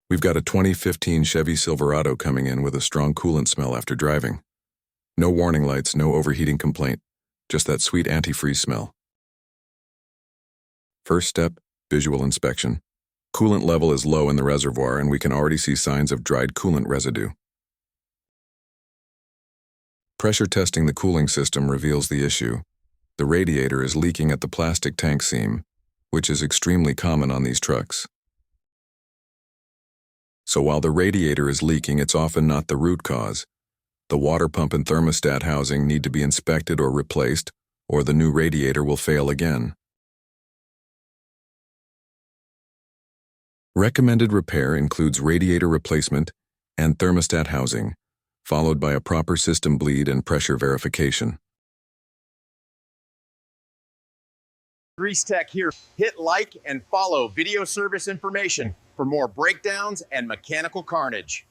We've got a 2015 Chevy Silverado coming in with a strong coolant smell after driving. No warning lights, no overheating complaint, just that sweet antifreeze smell. First step, visual inspection. Coolant level is low in the reservoir and we can already see signs of dried coolant residue. Pressure testing the cooling system reveals the issue. The radiator is leaking at the plastic tank seam, which is extremely common on these trucks. So while the radiator is leaking, it's often not the root cause. The water pump and thermostat housing need to be inspected or replaced, or the new radiator will fail again. Recommended repair includes radiator replacement and thermostat housing, followed by a proper system bleed and pressure verification. Grease Tech here. Hit like and follow video service information for more breakdowns and mechanical carnage.